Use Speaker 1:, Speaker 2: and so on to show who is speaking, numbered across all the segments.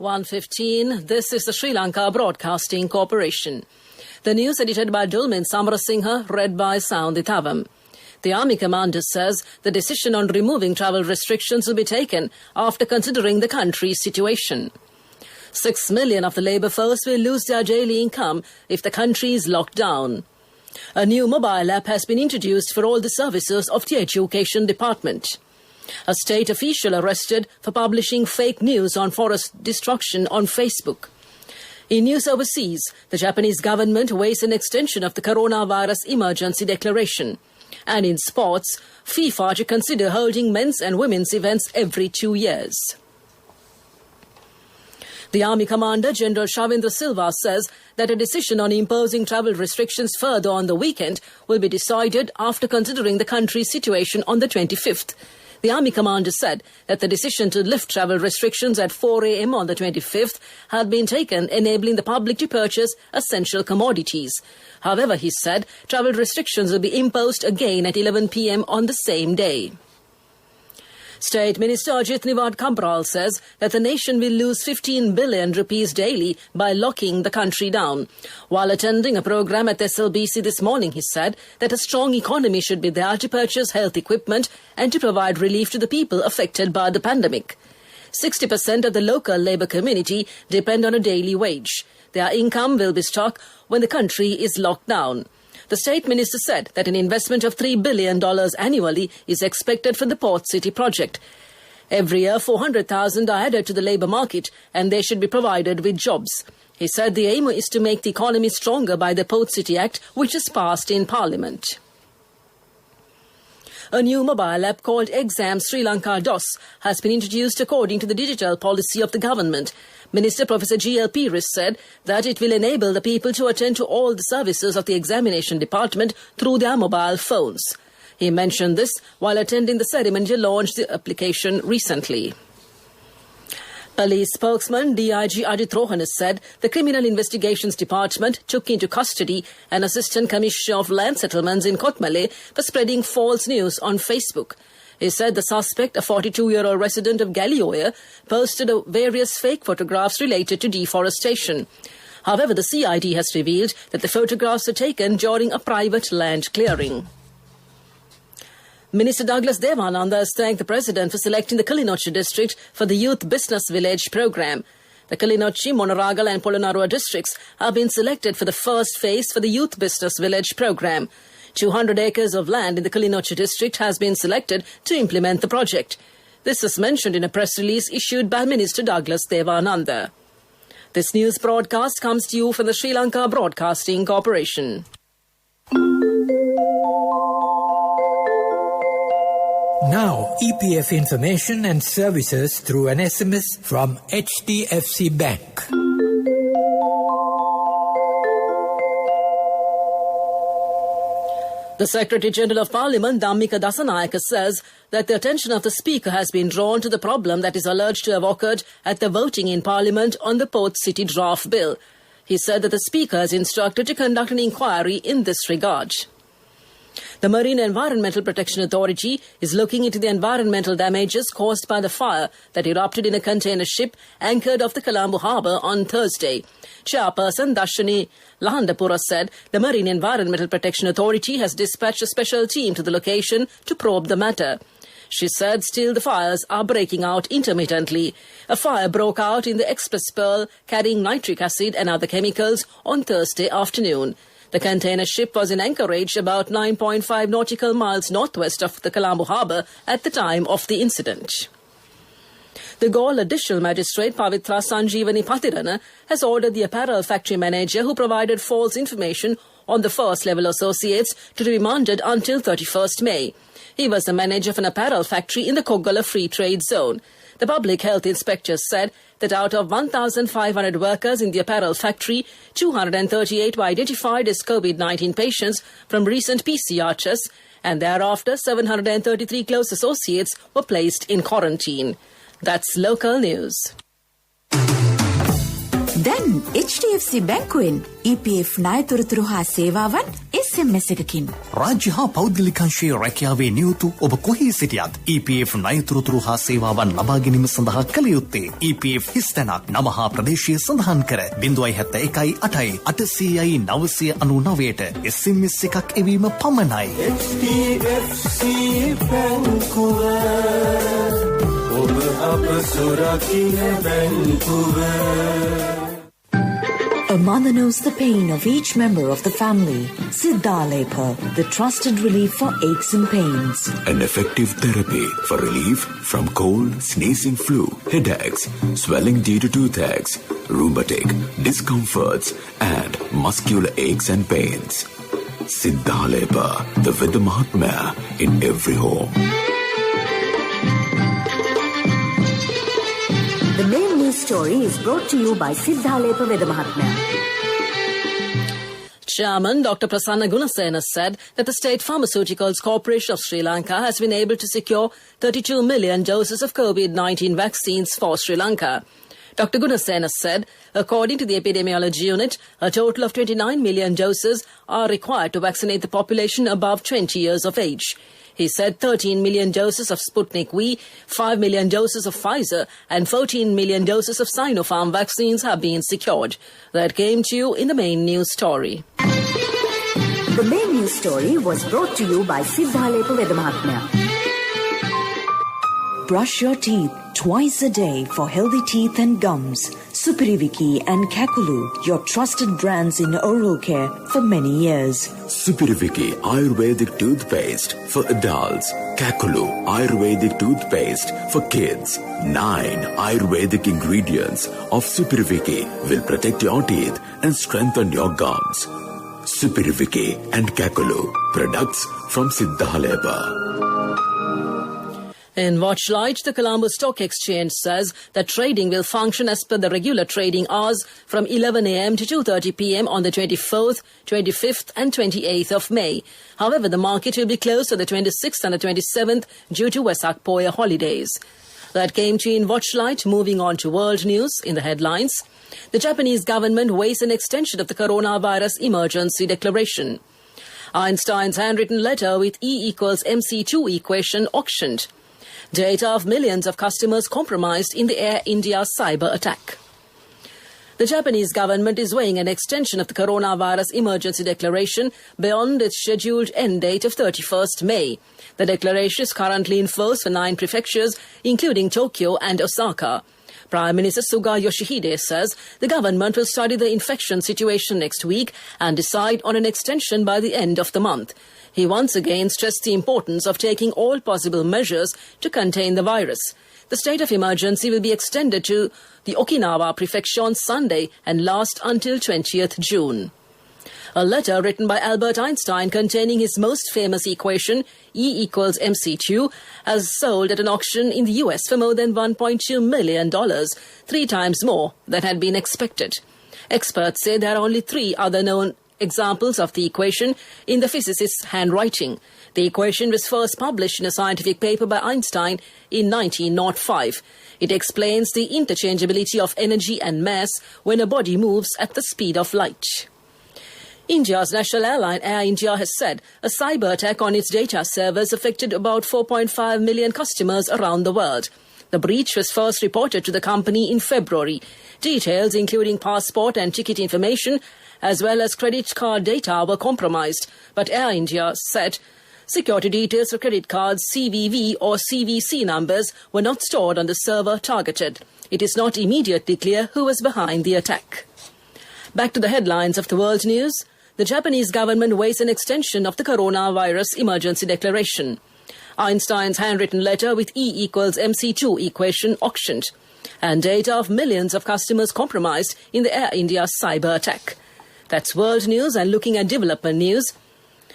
Speaker 1: 1:15. This is the Sri Lanka Broadcasting Corporation. The news edited by Dulmin Samarasinghe, read by Soundithavam. The Army Commander says the decision on removing travel restrictions will be taken after considering the country's situation. 6 million of the labour force will lose their daily income if the country is locked down. A new mobile app has been introduced for all the services of the Education Department. A state official arrested for publishing fake news on forest destruction on Facebook. In news overseas, the Japanese government weighs an extension of the coronavirus emergency declaration. And in sports, FIFA to consider holding men's and women's events every 2 years. The Army Commander, General Shavindra Silva, says that a decision on imposing travel restrictions further on the weekend will be decided after considering the country's situation on the 25th. The Army Commander said that the decision to lift travel restrictions at 4 a.m. on the 25th had been taken, enabling the public to purchase essential commodities. However, he said travel restrictions will be imposed again at 11 p.m. on the same day. State Minister Ajit Niwad Kabral says that the nation will lose 15 billion rupees daily by locking the country down. While attending a program at SLBC this morning, he said that a strong economy should be there to purchase health equipment and to provide relief to the people affected by the pandemic. 60% of the local labour community depend on a daily wage. Their income will be struck when the country is locked down. The State Minister said that an investment of $3 billion annually is expected from the Port City project. Every year, 400,000 are added to the labour market and they should be provided with jobs. He said the aim is to make the economy stronger by the Port City Act, which is passed in Parliament. A new mobile app called Exam Sri Lanka DOS has been introduced according to the digital policy of the government. Minister Professor G.L. Peiris said that it will enable the people to attend to all the services of the examination department through their mobile phones. He mentioned this while attending the ceremony to launch the application recently. Police spokesman DIG Ajit Rohan said the Criminal Investigations Department took into custody an Assistant Commissioner of Land Settlements in Kotmale for spreading false news on Facebook. He said the suspect, a 42-year-old resident of Gallioya, posted various fake photographs related to deforestation. However, the CID has revealed that the photographs were taken during a private land clearing. Minister Douglas Devananda has thanked the President for selecting the Kilinochchi district for the Youth Business Village programme. The Kilinochchi, Monaragal and Polonnaruwa districts have been selected for the first phase for the Youth Business Village programme. 200 acres of land in the Kilinochchi district has been selected to implement the project. This is mentioned in a press release issued by Minister Douglas Devananda. This news broadcast comes to you from the Sri Lanka Broadcasting Corporation.
Speaker 2: Now, EPF information and services through an SMS from HDFC Bank.
Speaker 1: The Secretary-General of Parliament, Dhammika Dasanayake, says that the attention of the Speaker has been drawn to the problem that is alleged to have occurred at the voting in Parliament on the Port City draft bill. He said that the Speaker has instructed to conduct an inquiry in this regard. The Marine Environmental Protection Authority is looking into the environmental damages caused by the fire that erupted in a container ship anchored off the Colombo harbour on Thursday. Chairperson Dashani Lahandapura said the Marine Environmental Protection Authority has dispatched a special team to the location to probe the matter. She said still the fires are breaking out intermittently. A fire broke out in the Express Pearl carrying nitric acid and other chemicals on Thursday afternoon. The container ship was in anchorage about 9.5 nautical miles northwest of the Colombo harbour at the time of the incident. The Galle Additional Magistrate Pavitra Sanjeevani Pathirana has ordered the apparel factory manager who provided false information on the first-level associates to be remanded until 31st May. He was the manager of an apparel factory in the Koggala Free Trade Zone. The public health inspectors said that out of 1,500 workers in the apparel factory, 238 were identified as COVID-19 patients from recent PCR tests, and thereafter 733 close associates were placed in quarantine. That's local news.
Speaker 3: දැන් HDFC බැංකුවෙන් EPF ණයතොරතුරු හා සේවාවන් SMS එකකින්.
Speaker 4: රාජ්‍ය හා පෞද්ගලිකංශයේ රැකියාවේ නියුතු ඔබ කොහේ සිටියත් EPF ණයතොරතුරු හා සේවාවන් ලබා ගැනීම සඳහා කළ යුත්තේ EPF හිස්තැනක් නම හා ප්‍රදේශය සඳහන් කර 071 SMS එකක් එවීම පමණයි.
Speaker 5: HDFC බැංකුව ඔබ අප සුරකින්න බැංකුව.
Speaker 3: A mother knows the pain of each member of the family. Siddhalepa, the trusted relief for aches and pains.
Speaker 6: An effective therapy for relief from cold, sneezing, flu, headaches, swelling due to toothaches, rheumatic, discomforts, and muscular aches and pains. Siddhalepa, the Vedha Mahatmya in every home.
Speaker 3: The main news story is brought to you by Siddhalepa Vedha Mahatmya.
Speaker 1: Chairman Dr. Prasanna Gunasena said that the State Pharmaceuticals Corporation of Sri Lanka has been able to secure 32 million doses of COVID-19 vaccines for Sri Lanka. Dr. Gunasena said, according to the Epidemiology Unit, a total of 29 million doses are required to vaccinate the population above 20 years of age. He said 13 million doses of Sputnik V, 5 million doses of Pfizer and 14 million doses of Sinopharm vaccines have been secured. That came to you in the main news story.
Speaker 3: The main news story was brought to you by Siddhalepa Vedha Mahatmya. Brush your teeth twice a day for healthy teeth and gums. Supiriviki and Kakulu, your trusted brands in oral care for many years.
Speaker 6: Supiriviki Ayurvedic toothpaste for adults. Kakulu Ayurvedic toothpaste for kids. 9 Ayurvedic ingredients of Supiriviki will protect your teeth and strengthen your gums. Supiriviki and Kakulu, products from Siddhalepa.
Speaker 1: In Watchlight, the Colombo Stock Exchange says that trading will function as per the regular trading hours from 11 a.m. to 2:30 p.m. on the 24th, 25th and 28th of May. However, the market will be closed on the 26th and the 27th due to Wesak Poya holidays. That came to you in Watchlight. Moving on to world news in the headlines. The Japanese government weighs an extension of the coronavirus emergency declaration. Einstein's handwritten letter with E=mc2 equation auctioned. Data of millions of customers compromised in the Air India cyber attack. The Japanese government is weighing an extension of the coronavirus emergency declaration beyond its scheduled end date of 31st May. The declaration is currently in force for 9 prefectures, including Tokyo and Osaka. Prime Minister Suga Yoshihide says the government will study the infection situation next week and decide on an extension by the end of the month. He once again stressed the importance of taking all possible measures to contain the virus. The state of emergency will be extended to the Okinawa prefecture on Sunday and last until 20th June. A letter written by Albert Einstein containing his most famous equation, E=mc2, has sold at an auction in the US for more than $1.2 million, 3 times more than had been expected. Experts say there are only 3 other known examples of the equation in the physicist's handwriting. The equation was first published in a scientific paper by Einstein in 1905. It explains the interchangeability of energy and mass when a body moves at the speed of light. India's national airline Air India has said a cyber attack on its data servers affected about 4.5 million customers around the world. The breach was first reported to the company in February. Details including passport and ticket information as well as credit card data were compromised, but Air India said security details for credit cards, CVV or CVC numbers were not stored on the server targeted. It is not immediately clear who was behind the attack. Back to the headlines of the world news. The Japanese government weighs an extension of the coronavirus emergency declaration. Einstein's handwritten letter with E=mc2 equation auctioned, and data of millions of customers compromised in the Air India cyber attack. That's world news, and looking at development news.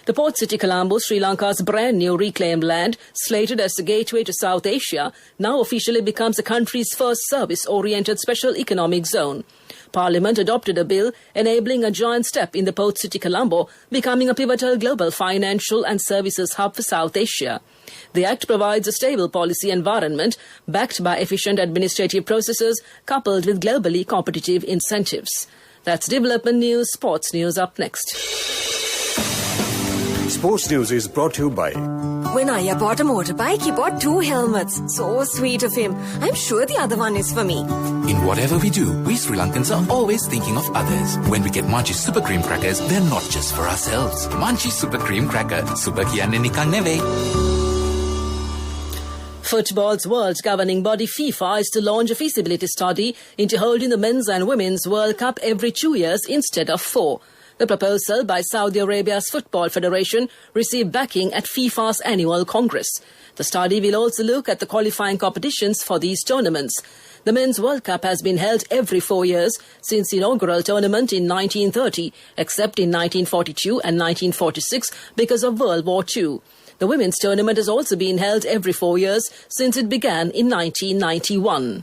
Speaker 1: The port city Colombo, Sri Lanka's brand new reclaimed land, slated as the gateway to South Asia, now officially becomes the country's first service-oriented special economic zone. Parliament adopted a bill enabling a giant step in the port city Colombo becoming a pivotal global financial and services hub for South Asia. The Act provides a stable policy environment backed by efficient administrative processes coupled with globally competitive incentives. That's development news. Sports news up next.
Speaker 7: Sports news is brought to you by...
Speaker 8: When Aya bought a motorbike, he bought 2 helmets. So sweet of him. I'm sure the other one is for me.
Speaker 9: In whatever we do, we Sri Lankans are always thinking of others. When we get Munchies Super Cream Crackers, they're not just for ourselves. Munchies Super Cream Cracker. Super kiyanne nikan neveyi.
Speaker 1: Football's world governing body FIFA is to launch a feasibility study into holding the men's and women's World Cup every 2 years instead of 4. The proposal by Saudi Arabia's Football Federation received backing at FIFA's annual Congress. The study will also look at the qualifying competitions for these tournaments. The Men's World Cup has been held every 4 years since the inaugural tournament in 1930, except in 1942 and 1946 because of World War II. The women's tournament has also been held every 4 years since it began in 1991.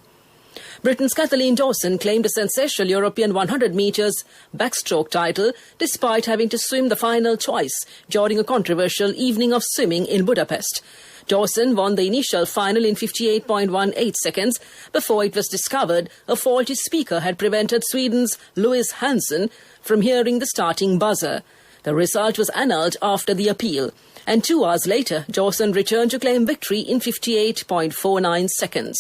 Speaker 1: Britain's Kathleen Dawson claimed a sensational European 100 metres backstroke title despite having to swim the final twice during a controversial evening of swimming in Budapest. Dawson won the initial final in 58.18 seconds before it was discovered a faulty speaker had prevented Sweden's Louise Hansson from hearing the starting buzzer. The result was annulled after the appeal, and 2 hours later, Dawson returned to claim victory in 58.49 seconds.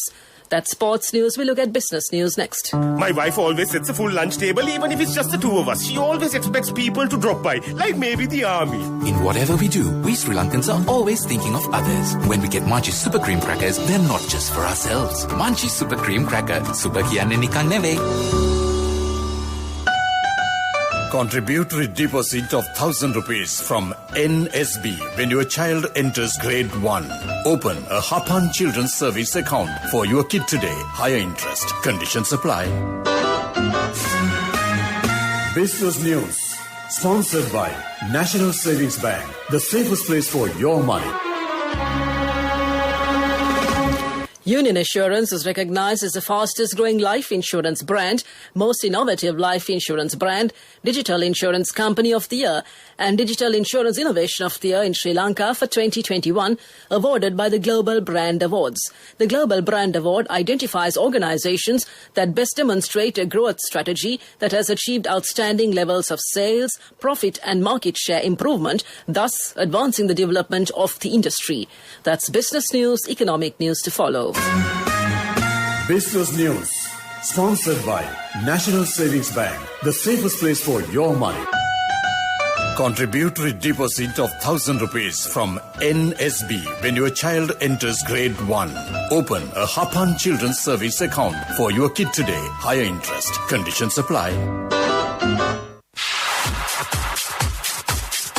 Speaker 1: That's sports news. We look at business news next.
Speaker 10: My wife always sets a full lunch table, even if it's just the 2 of us. She always expects people to drop by, like maybe the army.
Speaker 9: In whatever we do, we Sri Lankans are always thinking of others. When we get Munchies Super Cream Crackers, they're not just for ourselves. Munchies Super Cream Cracker. Super kiyanne nikan neveyi.
Speaker 7: Contributory deposit of ₹1,000 from NSB when your child enters grade 1. Open a Hapan Children's Service account for your kid today. Higher interest. Conditions apply. Business News. Sponsored by National Savings Bank. The safest place for your money.
Speaker 1: Union Assurance is recognized as the fastest growing life insurance brand, most innovative life insurance brand, Digital Insurance Company of the Year, and Digital Insurance Innovation of the Year in Sri Lanka for 2021, awarded by the Global Brand Awards. The Global Brand Award identifies organizations that best demonstrate a growth strategy that has achieved outstanding levels of sales, profit and market share improvement, thus advancing the development of the industry. That's business news, economic news to follow.
Speaker 7: Business News. Sponsored by National Savings Bank. The safest place for your money. Contributory deposit of ₹1,000 from NSB when your child enters grade 1. Open a Hapan Children's Service account for your kid today. Higher interest. Conditions apply.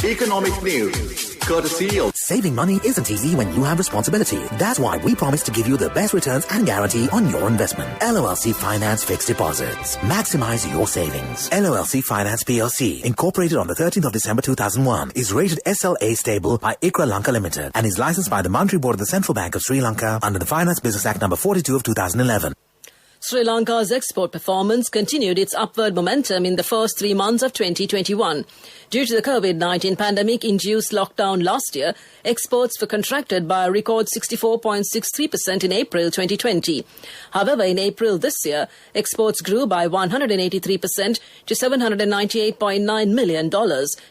Speaker 11: Economic news. Courtesy of...
Speaker 12: Saving money isn't easy when you have responsibility. That's why we promise to give you the best returns and guarantee on your investment. LOLC Finance Fixed Deposits. Maximize your savings. LOLC Finance PLC, incorporated on the 13th of December 2001, is rated SLA stable by ICRA Lanka Limited and is licensed by the Monetary Board of the Central Bank of Sri Lanka under the Finance Business Act number 42 of 2011.
Speaker 1: Sri Lanka's export performance continued its upward momentum in the first 3 months of 2021. Due to the COVID-19 pandemic-induced lockdown last year, exports were contracted by a record 64.63% in April 2020. However, in April this year, exports grew by 183% to $798.9 million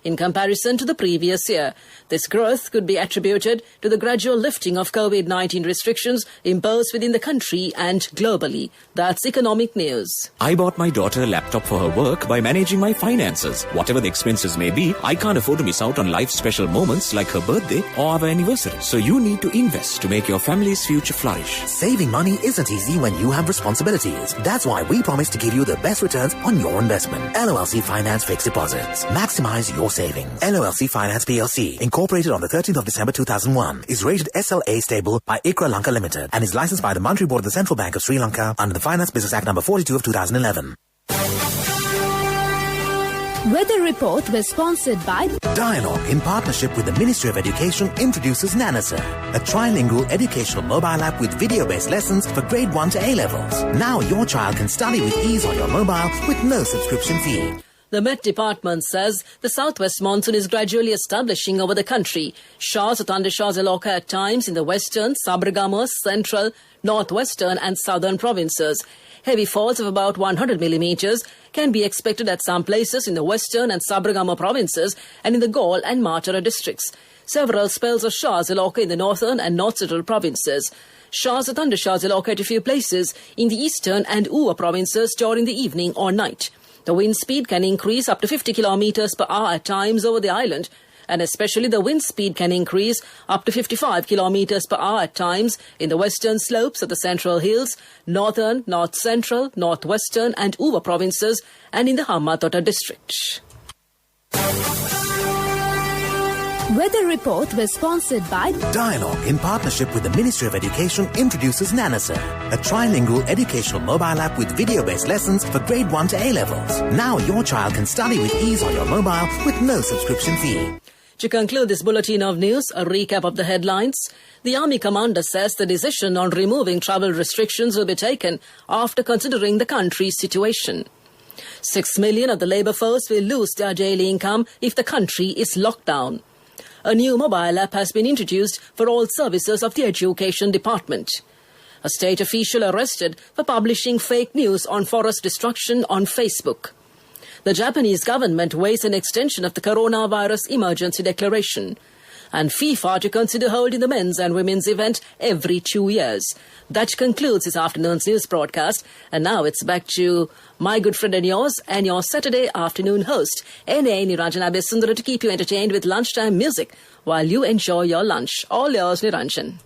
Speaker 1: in comparison to the previous year. This growth could be attributed to the gradual lifting of COVID-19 restrictions imposed within the country and globally. That's economic news.
Speaker 13: I bought my daughter a laptop for her work by managing my finances. Whatever the expenses may be, I can't afford to miss out on life's special moments like her birthday or our anniversary. So you need to invest to make your family's future flourish.
Speaker 12: Saving money isn't easy when you have responsibilities. That's why we promise to give you the best returns on your investment. LOLC Finance Fixed Deposits. Maximize your savings. LOLC Finance PLC, incorporated on the 13th of December 2001, is rated SLA stable by ICRA Lanka Limited and is licensed by the Monetary Board of the Central Bank of Sri Lanka under the Finance Business Act number 42 of 2011.
Speaker 14: Weather report was sponsored by
Speaker 12: Dialogue, in partnership with the Ministry of Education, introduces Nanasa, a trilingual educational mobile app with video-based lessons for grade 1 to A-levels. Now your child can study with ease on your mobile with no subscription fee.
Speaker 1: The Met Department says the southwest monsoon is gradually establishing over the country. Showers or thundershowers will occur at times in the western, Sabaragamuwa, central, northwestern and southern provinces. Heavy falls of about 100 millimeters can be expected at some places in the western and Sabaragamuwa provinces and in the Galle and Matara districts. Several spells of showers will occur in the northern and north-central provinces. Showers or thundershowers will occur at a few places in the eastern and Uva provinces during the evening or night. The wind speed can increase up to 50 kilometers per hour at times over the island, and especially the wind speed can increase up to 55 kilometers per hour at times in the western slopes of the Central Hills, northern, north-central, northwestern and Uva provinces, and in the Hambantota district.
Speaker 14: Weather report was sponsored by
Speaker 12: Dialogue, in partnership with the Ministry of Education, introduces Nanasa, a trilingual educational mobile app with video-based lessons for grade 1 to A-levels. Now your child can study with ease on your mobile with no subscription fee.
Speaker 1: To conclude this bulletin of news, a recap of the headlines. The Army commander says the decision on removing travel restrictions will be taken after considering the country's situation. 6 million of the labour force will lose their daily income if the country is locked down. A new mobile app has been introduced for all services of the Education Department. A state official arrested for publishing fake news on forest destruction on Facebook. The Japanese government weighs an extension of the coronavirus emergency declaration. And FIFA to consider holding the men's and women's event every 2 years. That concludes this afternoon's news broadcast. And now it's back to my good friend and yours, and your Saturday afternoon host, N.A. Niranjan Abesundara, to keep you entertained with lunchtime music while you enjoy your lunch. All yours, Niranjan.